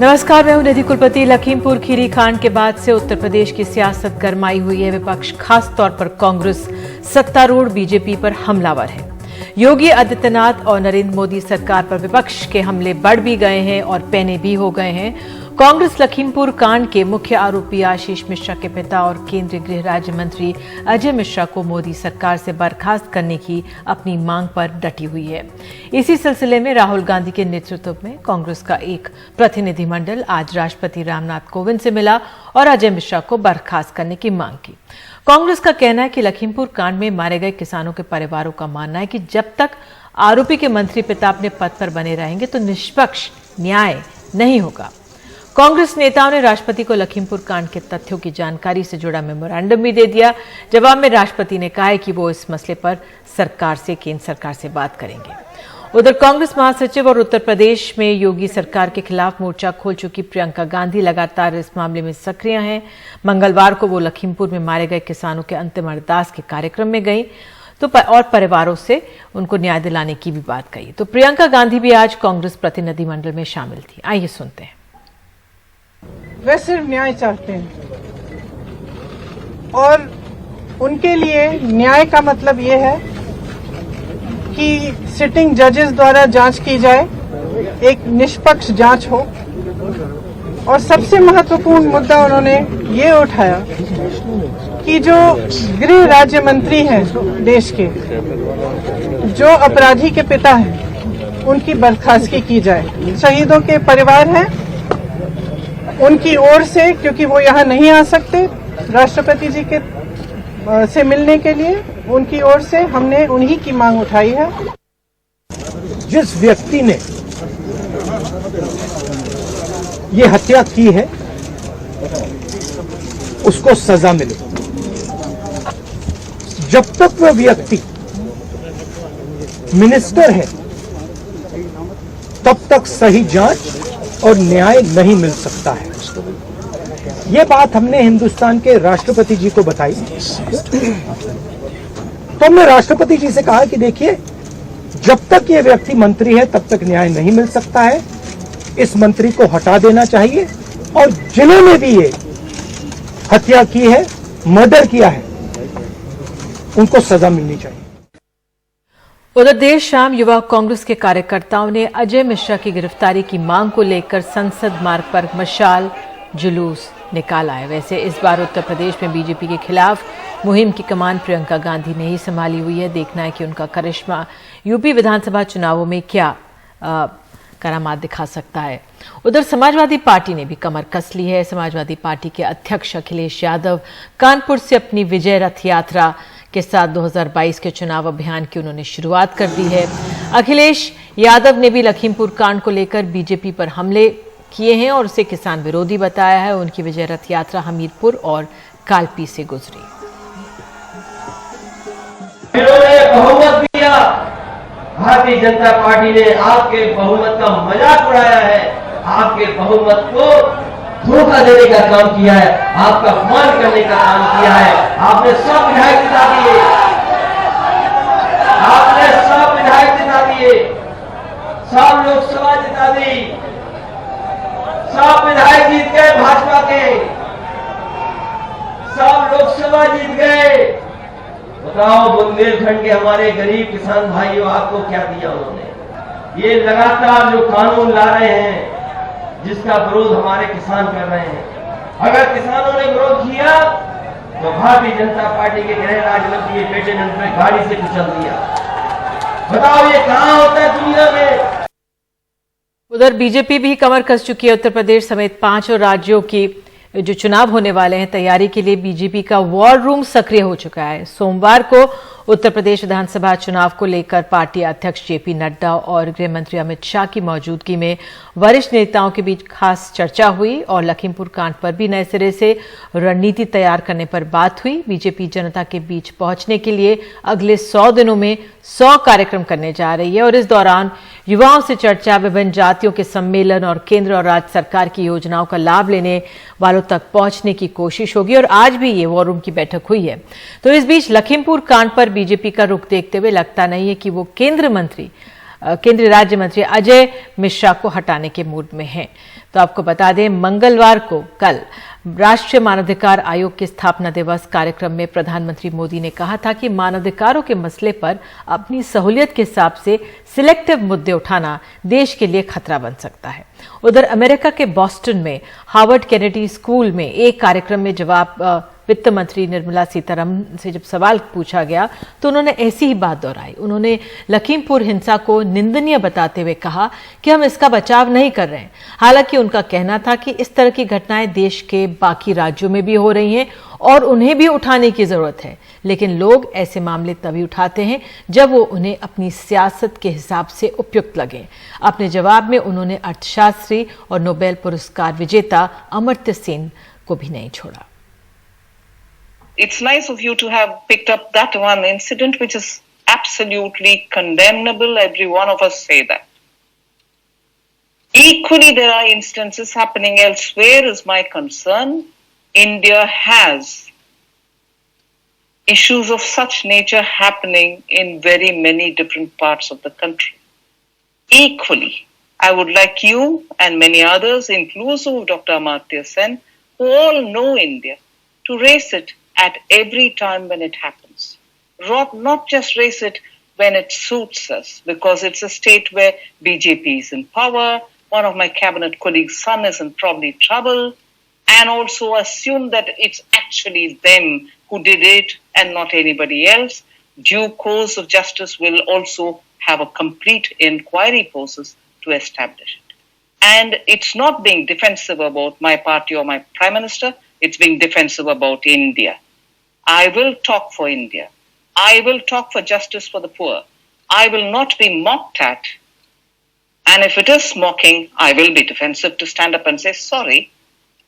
नमस्कार, मैं हूं निधि कुलपति। लखीमपुर खीरी कांड के बाद से उत्तर प्रदेश की सियासत गरमाई हुई है। विपक्ष, खास तौर पर कांग्रेस, सत्तारूढ़ बीजेपी पर हमलावर है। योगी आदित्यनाथ और नरेंद्र मोदी सरकार पर विपक्ष के हमले बढ़ भी गए हैं और पैने भी हो गए हैं। कांग्रेस लखीमपुर कांड के मुख्य आरोपी आशीष मिश्रा के पिता और केंद्रीय गृह राज्य मंत्री अजय मिश्रा को मोदी सरकार से बर्खास्त करने की अपनी मांग पर डटी हुई है। इसी सिलसिले में राहुल गांधी के नेतृत्व में कांग्रेस का एक प्रतिनिधिमंडल आज राष्ट्रपति रामनाथ कोविंद से मिला और अजय मिश्रा को बर्खास्त करने की मांग की। कांग्रेस का कहना है कि लखीमपुर कांड में मारे गए किसानों के परिवारों का मानना है कि जब तक आरोपी के मंत्री पिता अपने पद पर बने रहेंगे तो निष्पक्ष न्याय नहीं होगा। कांग्रेस नेताओं ने राष्ट्रपति को लखीमपुर कांड के तथ्यों की जानकारी से जुड़ा मेमोरेंडम भी दे दिया। जवाब में राष्ट्रपति ने कहा है कि वो इस मसले पर केंद्र सरकार से बात करेंगे। उधर कांग्रेस महासचिव और उत्तर प्रदेश में योगी सरकार के खिलाफ मोर्चा खोल चुकी प्रियंका गांधी लगातार इस मामले में सक्रिय हैं। मंगलवार को वो लखीमपुर में मारे गए किसानों के अंतिम अरदास के कार्यक्रम में गई और परिवारों से उनको न्याय दिलाने की भी बात कही। तो प्रियंका गांधी भी आज कांग्रेस प्रतिनिधिमंडल में शामिल थी। आइए सुनते हैं। वे सिर्फ न्याय चाहते हैं और उनके लिए न्याय का मतलब ये है कि सिटिंग जजेस द्वारा जांच की जाए, एक निष्पक्ष जांच हो। और सबसे महत्वपूर्ण मुद्दा उन्होंने ये उठाया कि जो गृह राज्य मंत्री हैं देश के, जो अपराधी के पिता हैं, उनकी बर्खास्तगी की जाए। शहीदों के परिवार हैं, उनकी ओर से, क्योंकि वो यहाँ नहीं आ सकते राष्ट्रपति जी के से मिलने के लिए, उनकी ओर से हमने उन्हीं की मांग उठाई है। जिस व्यक्ति ने ये हत्या की है उसको सजा मिले। जब तक वह व्यक्ति मिनिस्टर है तब तक सही जांच और न्याय नहीं मिल सकता है। ये बात हमने हिंदुस्तान के राष्ट्रपति जी को बताई। तो हमने राष्ट्रपति जी से कहा कि देखिए, जब तक ये व्यक्ति मंत्री है तब तक न्याय नहीं मिल सकता है। इस मंत्री को हटा देना चाहिए और जिन्होंने भी ये हत्या की है, मर्डर किया है, उनको सजा मिलनी चाहिए। उधर देर शाम युवा कांग्रेस के कार्यकर्ताओं ने अजय मिश्रा की गिरफ्तारी की मांग को लेकर संसद मार्ग पर मशाल जुलूस निकाला है। वैसे इस बार उत्तर प्रदेश में बीजेपी के खिलाफ मुहिम की कमान प्रियंका गांधी ने ही संभाली हुई है। देखना है कि उनका करिश्मा यूपी विधानसभा चुनावों में क्या करामात दिखा सकता है। उधर समाजवादी पार्टी ने भी कमर कस ली है। समाजवादी पार्टी के अध्यक्ष अखिलेश यादव कानपुर से अपनी विजय रथ यात्रा के साथ 2022 के चुनाव अभियान की उन्होंने शुरुआत कर दी है। अखिलेश यादव ने भी लखीमपुर कांड को लेकर बीजेपी पर हमले किए हैं और उसे किसान विरोधी बताया है। उनकी विजय रथ यात्रा हमीरपुर और कालपी से गुजरी। बहुमत दिया, भारतीय जनता पार्टी ने आपके बहुमत का मजाक उड़ाया है, आपके बहुमत को धोखा देने का काम किया है, आपका अपमान करने का काम किया है। आपने सब विधायक जिता दिए, आपने सब विधायक जिता दिए, सब लोकसभा जिता दी, सब विधायक जीत गए भाजपा के, सब लोकसभा जीत गए। बताओ, बुंदेलखंड के हमारे गरीब किसान भाइयों, आपको क्या दिया उन्होंने? ये लगातार जो कानून ला रहे हैं जिसका विरोध हमारे किसान कर रहे हैं, अगर किसानों ने विरोध किया तो भारतीय जनता पार्टी के गृह राज्य मंत्री बेटे ने उन्हें गाड़ी से कुचल दिया। बताओ, ये कहां होता है दुनिया में? उधर बीजेपी भी कमर कस चुकी है। उत्तर प्रदेश समेत 5 राज्यों की जो चुनाव होने वाले हैं, तैयारी के लिए बीजेपी का वॉर रूम सक्रिय हो चुका है। सोमवार को उत्तर प्रदेश विधानसभा चुनाव को लेकर पार्टी अध्यक्ष जेपी नड्डा और गृह मंत्री अमित शाह की मौजूदगी में वरिष्ठ नेताओं के बीच खास चर्चा हुई और लखीमपुर कांड पर भी नए सिरे से रणनीति तैयार करने पर बात हुई। बीजेपी जनता के बीच पहुंचने के लिए अगले 100 दिनों में 100 कार्यक्रम करने जा रही है और इस दौरान युवाओं से चर्चा, विभिन्न जातियों के सम्मेलन और केंद्र और राज्य सरकार की योजनाओं का लाभ लेने वालों तक पहुंचने की कोशिश होगी और आज भी ये वॉर रूम की बैठक हुई है। तो इस बीच लखीमपुर कांड पर बीजेपी का रुख देखते हुए लगता नहीं है कि वो केंद्र मंत्री केंद्रीय राज्य मंत्री अजय मिश्रा को हटाने के मूड में हैं। तो आपको बता दें, मंगलवार को कल राष्ट्रीय मानवाधिकार आयोग के स्थापना दिवस कार्यक्रम में प्रधानमंत्री मोदी ने कहा था कि मानवाधिकारों के मसले पर अपनी सहूलियत के हिसाब से सिलेक्टिव मुद्दे उठाना देश के लिए खतरा बन सकता है। उधर अमेरिका के बॉस्टन में हार्वर्ड केनेडी स्कूल में एक कार्यक्रम में जवाब वित्त मंत्री निर्मला सीतारमण से जब सवाल पूछा गया तो उन्होंने ऐसी ही बात दोहराई। उन्होंने लखीमपुर हिंसा को निंदनीय बताते हुए कहा कि हम इसका बचाव नहीं कर रहे हैं। हालांकि उनका कहना था कि इस तरह की घटनाएं देश के बाकी राज्यों में भी हो रही हैं और उन्हें भी उठाने की जरूरत है, लेकिन लोग ऐसे मामले तभी उठाते हैं जब वो उन्हें अपनी सियासत के हिसाब से उपयुक्त लगे। अपने जवाब में उन्होंने अर्थशास्त्री और नोबेल पुरस्कार विजेता अमर्त्य सेन को भी नहीं छोड़ा। It's nice of you to have picked up that one incident which is absolutely condemnable. Every one of us say that. Equally, there are instances happening elsewhere is my concern. India has issues of such nature happening in very many different parts of the country. Equally, I would like you and many others, inclusive of Dr. Amartya Sen, who all know India, to raise it at every time when it happens. Not just raise it when it suits us, because it's a state where BJP is in power, one of my cabinet colleagues' son is in probably trouble, and also assume that it's actually them who did it and not anybody else. Due course of justice will also have a complete inquiry process to establish it. And it's not being defensive about my party or my Prime Minister, it's being defensive about India. I will talk for India. I will talk for justice for the poor. I will not be mocked at. And if it is mocking, I will be defensive to stand up and say, sorry,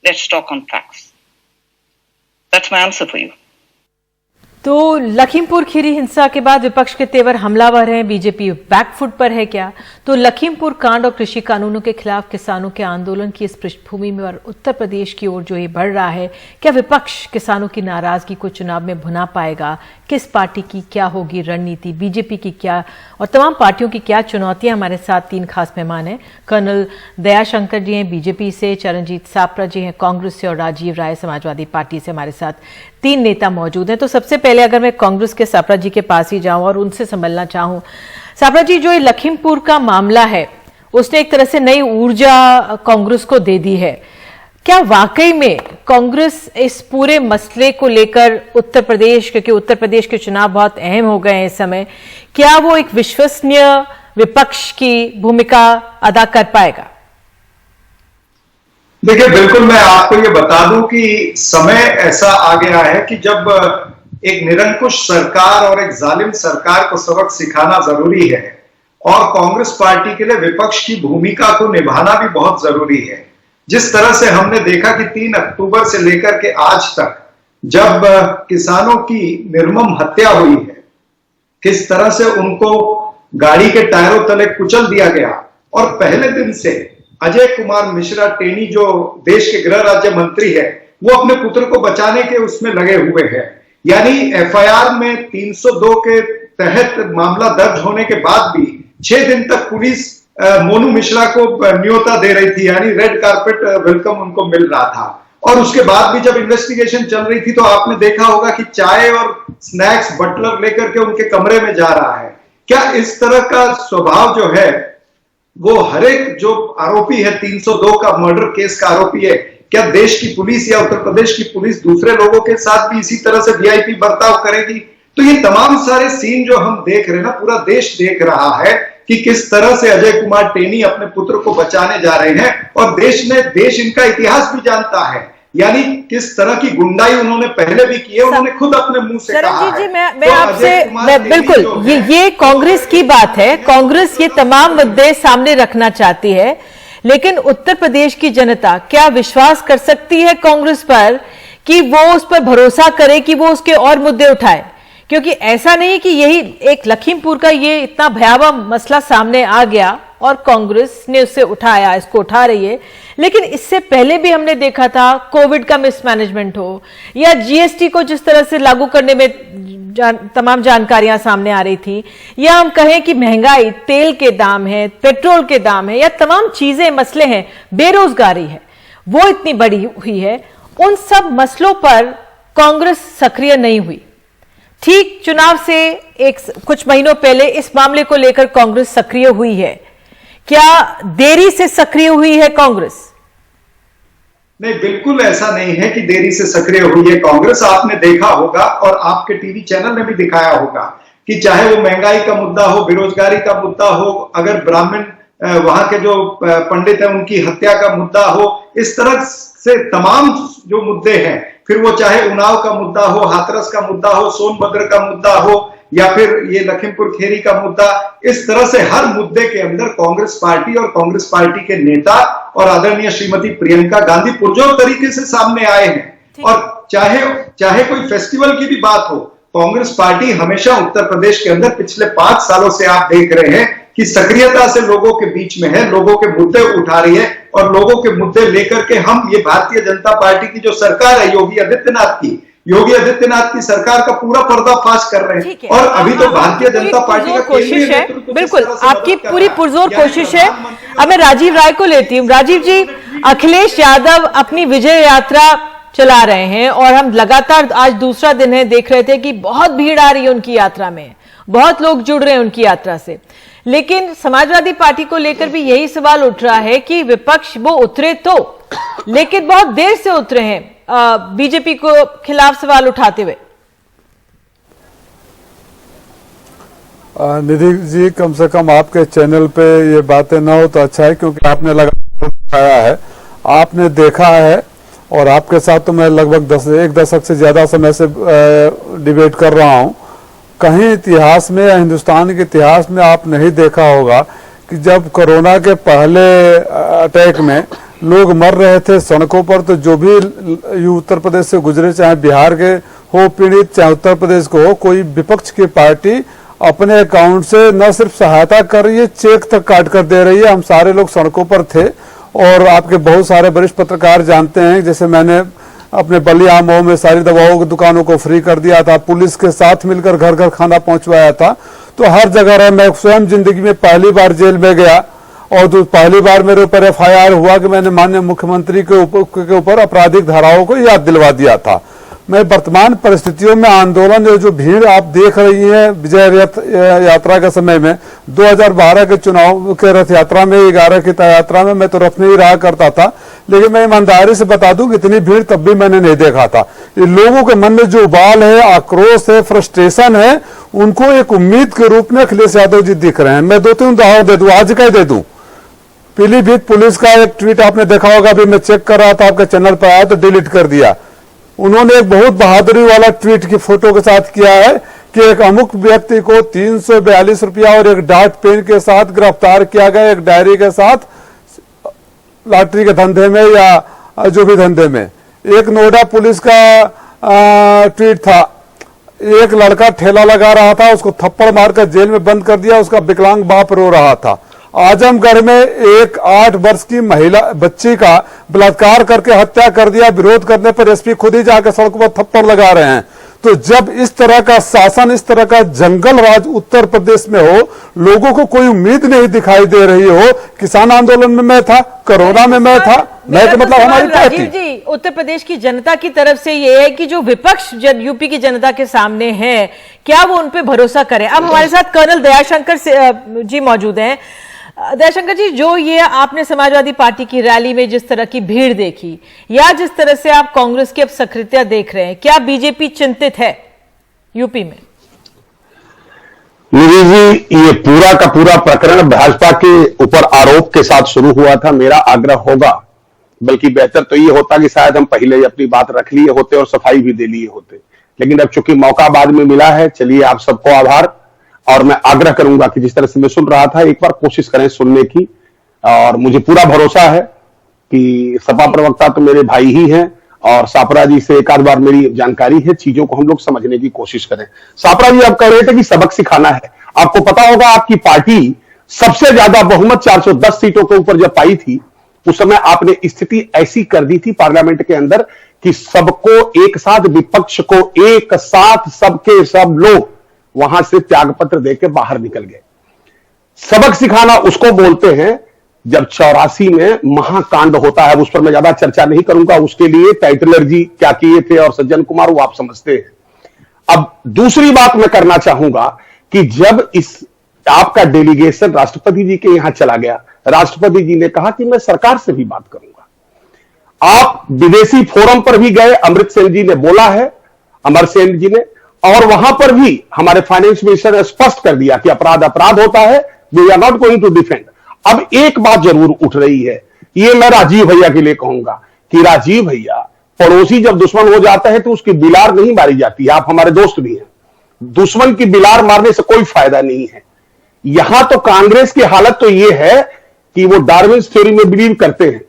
let's talk on facts. That's my answer for you. तो लखीमपुर खीरी हिंसा के बाद विपक्ष के तेवर हमलावर हैं, BJP back foot पर है क्या? तो लखीमपुर कांड और कृषि कानूनों के खिलाफ किसानों के आंदोलन की इस पृष्ठभूमि में और उत्तर प्रदेश की ओर जो ये बढ़ रहा है, क्या विपक्ष किसानों की नाराजगी को चुनाव में भुना पाएगा? किस पार्टी की क्या होगी रणनीति, बीजेपी की क्या और तमाम पार्टियों की क्या चुनौतियां? हमारे साथ तीन खास मेहमान हैं। कर्नल दयाशंकर जी हैं बीजेपी से, चरणजीत सापरा जी हैं कांग्रेस से और राजीव राय समाजवादी पार्टी से। हमारे साथ तीन नेता मौजूद हैं। तो सबसे पहले अगर मैं कांग्रेस के सापरा जी के पास ही जाऊं और उनसे संभलना चाहूं, सापरा जी, जो ये लखीमपुर का मामला है उसने एक तरह से नई ऊर्जा कांग्रेस को दे दी है। क्या वाकई में कांग्रेस इस पूरे मसले को लेकर उत्तर प्रदेश, क्योंकि उत्तर प्रदेश के चुनाव बहुत अहम हो गए हैं इस समय, क्या वो एक विश्वसनीय विपक्ष की भूमिका अदा कर पाएगा? देखिए, बिल्कुल मैं आपको ये बता दूं कि समय ऐसा आ गया है कि जब एक निरंकुश सरकार और एक जालिम सरकार को सबक सिखाना जरूरी है और कांग्रेस पार्टी के लिए विपक्ष की भूमिका को निभाना भी बहुत जरूरी है। जिस तरह से हमने देखा कि 3 अक्टूबर से लेकर के आज तक जब किसानों की निर्मम हत्या हुई है, किस तरह से उनको गाड़ी के टायरों तले कुचल दिया गया और पहले दिन से अजय कुमार मिश्रा टेनी जो देश के गृह राज्य मंत्री है, वो अपने पुत्र को बचाने के उसमें लगे हुए हैं। यानी एफआईआर में 302 के तहत मामला दर्ज होने के बाद भी 6 दिन तक पुलिस मोनू मिश्रा को न्योता दे रही थी, यानी रेड कारपेट वेलकम उनको मिल रहा था। और उसके बाद भी जब इन्वेस्टिगेशन चल रही थी तो आपने देखा होगा कि चाय और स्नैक्स बटलर लेकर के उनके कमरे में जा रहा है। क्या इस तरह का स्वभाव जो है वो हर एक जो आरोपी है 302 का मर्डर केस का आरोपी है, क्या देश की पुलिस या उत्तर प्रदेश की पुलिस दूसरे लोगों के साथ भी इसी तरह से वीआईपी बर्ताव करेगी? तो ये तमाम सारे सीन जो हम देख रहे हैं ना, पूरा देश देख रहा है कि किस तरह से अजय कुमार टेनी अपने पुत्र को बचाने जा रहे हैं और देश इनका इतिहास भी जानता है, यानी किस तरह की गुंडाई उन्होंने पहले भी की है, उन्होंने खुद अपने मुंह से कहा है। मैं आपसे बिल्कुल ये कांग्रेस की बात है, कांग्रेस ये तमाम मुद्दे सामने रखना चाहती है, लेकिन उत्तर प्रदेश की जनता क्या विश्वास कर सकती है कांग्रेस पर कि वो उस पर भरोसा करे कि वो उसके और मुद्दे उठाए? क्योंकि ऐसा नहीं कि यही एक लखीमपुर का ये इतना भयावह मसला सामने आ गया और कांग्रेस ने उससे उठाया, इसको उठा रही है, लेकिन इससे पहले भी हमने देखा था कोविड का मिसमैनेजमेंट हो या जीएसटी को जिस तरह से लागू करने में तमाम जानकारियां सामने आ रही थी, या हम कहें कि महंगाई, तेल के दाम है, पेट्रोल के दाम है, या तमाम चीजें मसले हैं, बेरोजगारी है, वो इतनी बड़ी हुई है, उन सब मसलों पर कांग्रेस सक्रिय नहीं हुई। ठीक चुनाव से कुछ महीनों पहले इस मामले को लेकर कांग्रेस सक्रिय हुई है। क्या देरी से सक्रिय हुई है कांग्रेस? नहीं, बिल्कुल ऐसा नहीं है कि देरी से सक्रिय हुई है कांग्रेस। आपने देखा होगा और आपके टीवी चैनल ने भी दिखाया होगा कि चाहे वो महंगाई का मुद्दा हो, बेरोजगारी का मुद्दा हो, अगर ब्राह्मण वहां के जो पंडित हैं उनकी हत्या का मुद्दा हो, इस तरह से तमाम जो मुद्दे हैं, फिर वो चाहे उन्नाव का मुद्दा हो, हाथरस का मुद्दा हो, सोनभद्र का मुद्दा हो, या फिर ये लखीमपुर खीरी का मुद्दा, इस तरह से हर मुद्दे के अंदर कांग्रेस पार्टी और कांग्रेस पार्टी के नेता और आदरणीय श्रीमती प्रियंका गांधी पुरजोर तरीके से सामने आए हैं। और चाहे कोई फेस्टिवल की भी बात हो, कांग्रेस पार्टी हमेशा उत्तर प्रदेश के अंदर पिछले 5 सालों से आप देख रहे हैं कि सक्रियता से लोगों के बीच में है, लोगों के मुद्दे उठा रही है, और लोगों के मुद्दे लेकर के हम ये भारतीय जनता पार्टी की जो सरकार है योगी आदित्यनाथ की सरकार का पूरा पर्दाफाश कर रहे हैं। और अभी तो भारतीय जनता पार्टी का कोशिश है, बिल्कुल आपकी पूरी पुरजोर कोशिश है। अब मैं राजीव राय को लेती हूँ। राजीव जी, अखिलेश यादव अपनी विजय यात्रा चला रहे हैं और हम लगातार आज दूसरा दिन है देख रहे थे कि बहुत भीड़ आ रही है उनकी यात्रा में, बहुत लोग जुड़ रहे हैं उनकी यात्रा से। लेकिन समाजवादी पार्टी को लेकर भी यही सवाल उठ रहा है कि विपक्ष वो उतरे तो, लेकिन बहुत देर से उतरे हैं बीजेपी को खिलाफ सवाल उठाते हुए। निधि जी, कम से कम आपके चैनल पे ये बातें ना हो तो अच्छा है, क्योंकि आपने लगातार दिखाया है, आपने देखा है, और आपके साथ तो मैं लगभग 1 दशक से ज्यादा समय से डिबेट कर रहा हूं। कहीं इतिहास में या हिंदुस्तान के इतिहास में आप नहीं देखा होगा कि जब कोरोना के पहले अटैक में लोग मर रहे थे सड़कों पर, तो जो भी उत्तर प्रदेश से गुजरे, चाहे बिहार के हो पीड़ित, चाहे उत्तर प्रदेश को हो, कोई विपक्ष की पार्टी अपने अकाउंट से न सिर्फ सहायता कर रही है, चेक तक काट कर दे रही है। हम सारे लोग सड़कों पर थे, और आपके बहुत सारे वरिष्ठ पत्रकार जानते हैं, जैसे मैंने अपने बलिया मऊ में सारी दवाओं की दुकानों को फ्री कर दिया था, पुलिस के साथ मिलकर घर घर खाना पहुंचवाया था। तो हर जगह रहे। मैं स्वयं जिंदगी में पहली बार जेल में गया, और तो पहली बार मेरे ऊपर FIR हुआ कि मैंने माननीय मुख्यमंत्री के ऊपर आपराधिक धाराओं को याद दिलवा दिया था। मैं वर्तमान परिस्थितियों में आंदोलन, जो भीड़ आप देख रही है विजय रथ यात्रा के समय में, 2012 के चुनाव के रथ यात्रा में, 11 की यात्रा में मैं तो रथ नहीं रहा करता था, लेकिन मैं ईमानदारी से बता दूं कि इतनी भीड़ तब भी मैंने नहीं देखा था। ये लोगों के मन में जो उबाल है, आक्रोश है, फ्रस्ट्रेशन है, उनको एक उम्मीद के रूप में अखिलेश यादव जी दिख रहे हैं। मैं 2-3 उदाहरण दे दूं, आज का ही दे दूं। पीलीभीत पुलिस का एक ट्वीट आपने देखा होगा, अभी मैं चेक कर रहा था, आपके चैनल पर आया तो डिलीट कर दिया। उन्होंने एक बहुत बहादुरी वाला ट्वीट की फोटो के साथ किया है कि एक अमुक व्यक्ति को 342 रुपया और एक डार्ट पेन के साथ गिरफ्तार किया गया, एक डायरी के साथ, लॉटरी के धंधे में या जो भी धंधे में। एक नोएडा पुलिस का ट्वीट था, एक लड़का ठेला लगा रहा था, उसको थप्पड़ मारकर जेल में बंद कर दिया, उसका विकलांग बाप रो रहा था। आजमगढ़ में एक 8 वर्ष की महिला बच्ची का बलात्कार करके हत्या कर दिया, विरोध करने पर एसपी खुद ही जाकर सड़कों पर थप्पड़ लगा रहे हैं। तो जब इस तरह का शासन, इस तरह का जंगल राज उत्तर प्रदेश में हो, लोगों को कोई उम्मीद नहीं दिखाई दे रही हो। किसान आंदोलन में मैं था, कोरोना में मैं था, मैं तो मतलब हमारी पार्टी। राजीव जी, उत्तर प्रदेश की जनता की तरफ से ये है कि जो विपक्ष जब यूपी की जनता के सामने है, क्या वो उन पे भरोसा करे? अब हमारे साथ कर्नल दयाशंकर जी मौजूद हैं। दयाशंकर जी, जो ये आपने समाजवादी पार्टी की रैली में जिस तरह की भीड़ देखी, या जिस तरह से आप कांग्रेस की अब सक्रियता देख रहे हैं, क्या बीजेपी चिंतित है यूपी में? निधि जी, ये पूरा का पूरा प्रकरण भाजपा के ऊपर आरोप के साथ शुरू हुआ था। मेरा आग्रह होगा, बल्कि बेहतर तो ये होता कि शायद हम पहले ही अपनी बात रख लिए होते और सफाई भी दे लिए होते, लेकिन अब चूंकि मौका बाद में मिला है, चलिए आप सबको आभार। और मैं आग्रह करूंगा कि जिस तरह से मैं सुन रहा था, एक बार कोशिश करें सुनने की। और मुझे पूरा भरोसा है कि सपा प्रवक्ता तो मेरे भाई ही हैं, और सापरा जी से एक आध बार मेरी जानकारी है, चीजों को हम लोग समझने की कोशिश करें। सापरा जी, आप कह रहे थे कि सबक सिखाना है। आपको पता होगा, आपकी पार्टी सबसे ज्यादा बहुमत 410 सीटों के ऊपर जब पाई थी, उस समय आपने स्थिति ऐसी कर दी थी पार्लियामेंट के अंदर कि सबको एक साथ, विपक्ष को एक साथ, सबके सब लोग वहां से त्यागपत्र देकर बाहर निकल गए। सबक सिखाना उसको बोलते हैं जब 84 में महाकांड होता है। उस पर मैं ज्यादा चर्चा नहीं करूंगा, उसके लिए टाइटलर जी क्या किए थे और सज्जन कुमार, वो आप समझते हैं। अब दूसरी बात मैं करना चाहूंगा कि जब इस आपका डेलीगेशन राष्ट्रपति जी के यहां चला गया, राष्ट्रपति जी ने कहा कि मैं सरकार से भी बात करूंगा। आप विदेशी फोरम पर भी गए, अमृत सेन जी ने बोला है, अमर सेन जी ने, और वहां पर भी हमारे फाइनेंस मिनिस्टर ने स्पष्ट कर दिया कि अपराध अपराध होता है, we are not going to defend. अब एक बात जरूर उठ रही है, ये मैं राजीव भैया के लिए कहूंगा कि राजीव भैया, पड़ोसी जब दुश्मन हो जाता है तो उसकी बिलार नहीं मारी जाती है। आप हमारे दोस्त भी हैं, दुश्मन की बिलार मारने से कोई फायदा नहीं है। यहां तो कांग्रेस की हालत तो यह है कि वो डार्विन थ्योरी में बिलीव करते हैं,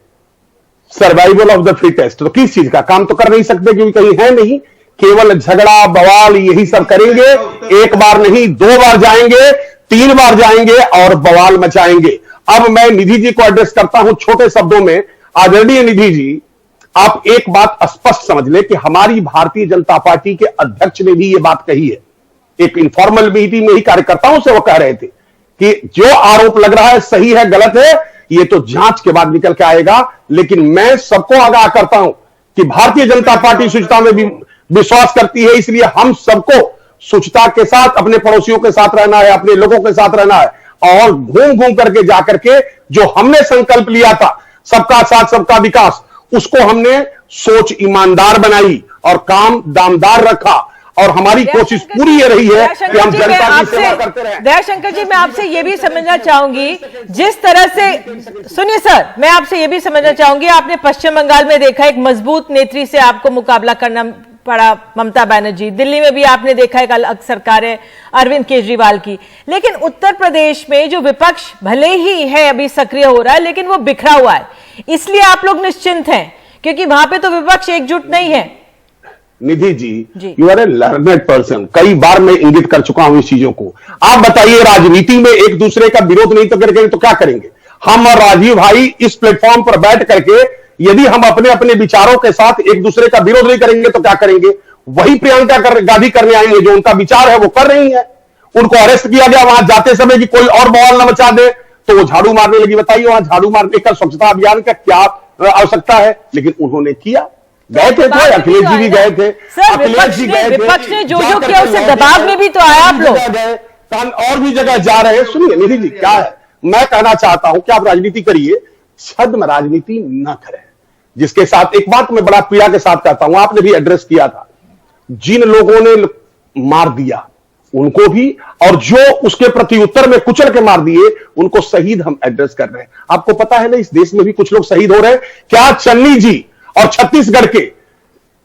सर्वाइवल ऑफ द फिटेस्ट। तो किस चीज का काम तो कर नहीं सकते क्योंकि कहीं है नहीं, केवल झगड़ा बवाल यही सब करेंगे। एक बार नहीं, 2 बार जाएंगे, 3 बार जाएंगे और बवाल मचाएंगे। अब मैं निधि जी को एड्रेस करता हूं छोटे शब्दों में। आदरणीय निधि जी, आप एक बात स्पष्ट समझ ले कि हमारी भारतीय जनता पार्टी के अध्यक्ष ने भी यह बात कही है। एक इनफॉर्मल मीटिंग में ही कार्यकर्ताओं से वो कह रहे थे कि जो आरोप लग रहा है सही है गलत है, ये तो जांच के बाद निकल के आएगा। लेकिन मैं सबको आगाह करता हूं कि भारतीय जनता पार्टी शुचिता में भी विश्वास करती है, इसलिए हम सबको शुचिता के साथ अपने पड़ोसियों के साथ रहना है, अपने लोगों के साथ रहना है, और घूम घूम करके जाकर के जो हमने संकल्प लिया था सबका साथ सबका विकास, उसको हमने सोच ईमानदार बनाई और काम दामदार रखा। और हमारी कोशिश पूरी ये रही है कि हम जनता की सेवा करते रहें। दयाशंकर जी, मैं आपसे ये भी समझना चाहूंगी, जिस तरह से, सुनिए सर, मैं आपसे ये भी समझना चाहूंगी, आपने पश्चिम बंगाल में देखा एक मजबूत नेत्री से आपको मुकाबला करना पड़ा, ममता बनर्जी। दिल्ली में भी आपने देखा एक अलग सरकार है अरविंद केजरीवाल की। लेकिन उत्तर प्रदेश में जो विपक्ष भले ही है अभी सक्रिय हो रहा है, लेकिन वो बिखरा हुआ है, इसलिए आप लोग निश्चिंत हैं क्योंकि वहां पे तो विपक्ष एकजुट नहीं है। Nidhi ji, you are a learned person, कई बार मैं इंगित कर चुका हूं इस चीजों को। आप बताइए, राजनीति में एक दूसरे का विरोध नहीं तो करेंगे तो क्या करेंगे? हम और राजीव भाई इस प्लेटफॉर्म पर बैठ करके यदि हम अपने अपने विचारों के साथ एक दूसरे का विरोध नहीं करेंगे तो क्या करेंगे? वही प्रियंका गांधी करने आएंगे जो उनका विचार है वो कर रही है। उनको अरेस्ट किया गया वहां जाते समय कि कोई और बवाल न मचा दे, तो वो झाड़ू मारने लगी। बताइए वहां झाड़ू मारने का, स्वच्छता अभियान का क्या आवश्यकता है? लेकिन उन्होंने किया। गए थे, अखिलेश जी भी गए थे, अखिलेश जी गए थे, विपक्ष ने जो किया उससे दबाव में भी तो आया आप लोग, और भी जगह जा रहे हैं। सुनिए निधि जी, क्या है, मैं कहना चाहता हूं कि आप राजनीति करिए, छद्म राजनीति न करें। जिसके साथ एक बात मैं बड़ा पीड़ा के साथ कहता हूं, आपने भी एड्रेस किया था, जिन लोगों ने मार दिया उनको भी, और जो उसके प्रति उत्तर में कुचल के मार दिए उनको शहीद हम एड्रेस कर रहे हैं। आपको पता है ना, इस देश में भी कुछ लोग शहीद हो रहे हैं। क्या चन्नी जी और छत्तीसगढ़ के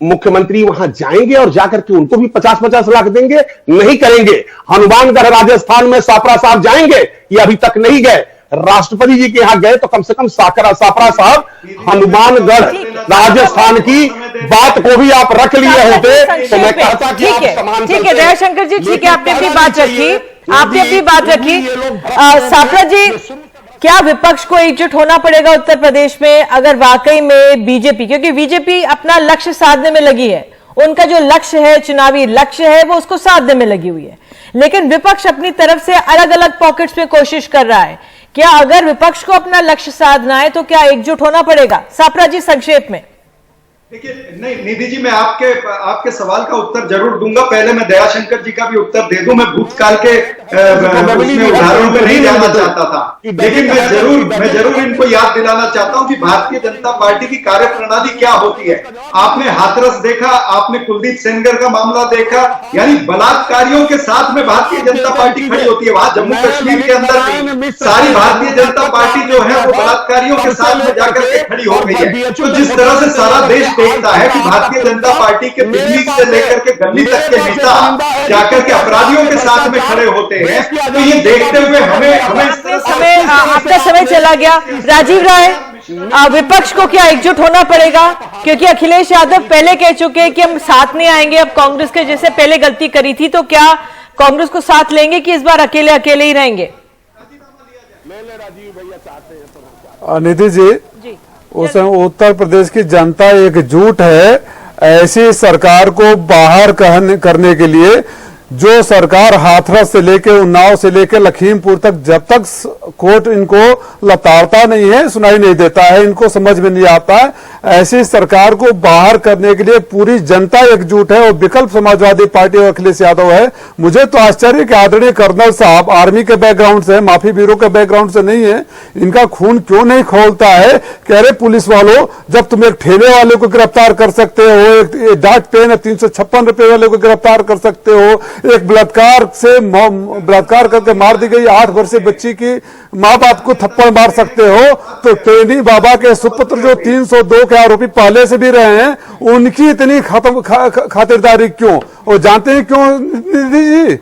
मुख्यमंत्री वहां जाएंगे और जाकर के उनको भी 50-50 लाख देंगे? नहीं करेंगे। हनुमानगढ़ राजस्थान में सापरा साहब जाएंगे, ये अभी तक नहीं गए। राष्ट्रपति जी के यहां गए तो कम से कम सापरा साहब हनुमानगढ़ राजस्थान की बात को भी आप रख लिए होते तो मैं कहता कि आप समान। ठीक है दयाशंकर जी, ठीक है, आपने अपनी बात रखी, आपने अपनी बात रखी। सापरा जी, क्या विपक्ष को एकजुट होना पड़ेगा उत्तर प्रदेश में अगर वाकई में बीजेपी, क्योंकि बीजेपी अपना लक्ष्य साधने में लगी है, उनका जो लक्ष्य है, चुनावी लक्ष्य है, वो उसको साधने में लगी हुई है, लेकिन विपक्ष अपनी तरफ से अलग अलग पॉकेट्स में कोशिश कर रहा है। क्या अगर विपक्ष को अपना लक्ष्य साधना है तो क्या एकजुट होना पड़ेगा? सापरा जी, संक्षेप में। देखिए, नहीं निधि जी, मैं आपके सवाल का उत्तर जरूर दूंगा। पहले मैं दयाशंकर जी का भी उत्तर दे दूं। मैं भूतकाल के उदाहरणों पे नहीं जाना चाहता था, लेकिन मैं जरूर इनको याद दिलाना चाहता हूं कि भारतीय जनता पार्टी की कार्यप्रणाली क्या होती है। आपने हाथरस देखा, आपने कुलदीप सेंगर का मामला देखा, यानी बलात्कारियों के साथ में भारतीय जनता पार्टी खड़ी होती है। वहां जम्मू कश्मीर के अंदर भी सारी भारतीय जनता पार्टी जो है वो बलात्कारियों के साथ में जाकर के खड़ी हो गई है। तो जिस तरह से सारा देश देखता है कि भारतीय जनता पार्टी के दिल्ली से लेकर के गली तक के नेता जाकर के अपराधियों के साथ में खड़े होते हैं, तो ये देखते हुए हमें समय, आपका समय चला गया। राजीव राय, विपक्ष को क्या एकजुट होना पड़ेगा? क्योंकि अखिलेश यादव पहले कह चुके हैं कि हम साथ नहीं आएंगे अब कांग्रेस के जैसे पहले गलती करी थी, तो क्या कांग्रेस को साथ लेंगे कि इस बार अकेले अकेले ही रहेंगे? निधि जी, उस उत्तर प्रदेश की जनता एकजुट है ऐसी सरकार को बाहर करने के लिए। जो सरकार हाथरस से लेके उन्नाव से लेके लखीमपुर तक जब तक कोर्ट इनको लताड़ता नहीं है, सुनाई नहीं देता है, इनको समझ में नहीं आता है, ऐसी सरकार को बाहर करने के लिए पूरी जनता एकजुट है और विकल्प समाजवादी पार्टी और अखिलेश यादव है। मुझे तो आश्चर्य कि आदरणीय कर्नल साहब आर्मी के बैकग्राउंड से, माफी ब्यूरो के बैकग्राउंड से नहीं है, इनका खून क्यों नहीं खोलता है। कह रहे पुलिस वालों, जब तुम एक ठेले वाले को गिरफ्तार कर सकते हो, एक डाक पेन 356 रुपए वाले को गिरफ्तार कर सकते हो, एक बलात्कार करके मार दी गई 8 वर्षीय बच्ची की मां बाप को थप्पड़ मार सकते हो, तो टेनी बाबा के सुपुत्र जो 302 के आरोपी पहले से भी रहे हैं, उनकी इतनी खातिरदारी क्यों? और जानते हैं क्यों निधि जी?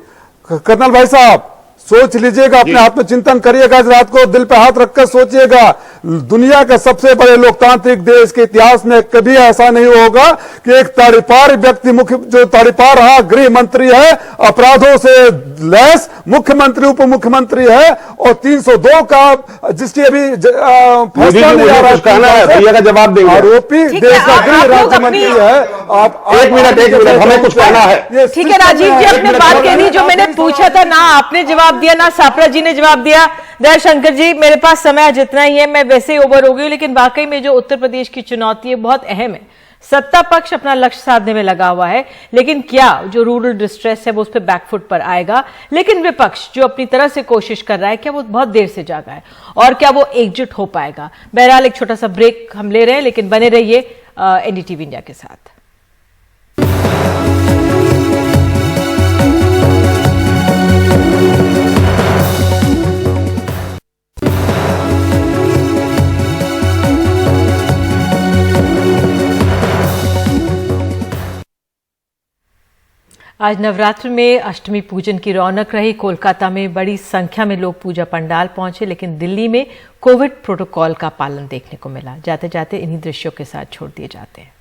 कर्नल भाई साहब, सोच लीजिएगा, अपने आत्मचिंतन करिएगा, आज रात को दिल पे हाथ रखकर सोचिएगा। दुनिया के सबसे बड़े लोकतांत्रिक देश के इतिहास में कभी ऐसा नहीं होगा कि एक तड़ीपार व्यक्ति, जो तड़ीपार रहा गृह मंत्री है, अपराधों से लैस मुख्यमंत्री उप मुख्यमंत्री है, और 302 का जिसकी अभी फैसला नहीं आ रहा है, भैया का जवाब देंगे। आरोपी देश का गृह राज्य मंत्री है। आप एक मिनट हमें कुछ कहना है। ठीक है राजीव जी, अपने बात कह दी। जो मैंने पूछा था ना आपने जवाब दिया, ना सापरा जी ने जवाब दिया। दयाशंकर जी, मेरे पास समय जितना ही है, मैं वैसे ही ओवर हो गई, लेकिन वाकई में जो उत्तर प्रदेश की चुनौती है बहुत अहम है। सत्ता पक्ष अपना लक्ष्य साधने में लगा हुआ है, लेकिन क्या जो रूरल डिस्ट्रेस है वो उस पर बैकफुट पर आएगा? लेकिन विपक्ष जो अपनी तरह से कोशिश कर रहा है, क्या वो बहुत देर से जागा है और क्या वो एकजुट हो पाएगा? बहरहाल एक छोटा सा ब्रेक हम ले रहे हैं, लेकिन बने रहिए एनडीटीवी इंडिया के साथ। आज नवरात्र में अष्टमी पूजन की रौनक रही। कोलकाता में बड़ी संख्या में लोग पूजा पंडाल पहुंचे, लेकिन दिल्ली में कोविड प्रोटोकॉल का पालन देखने को मिला। जाते जाते इन्हीं दृश्यों के साथ छोड़ दिए जाते हैं।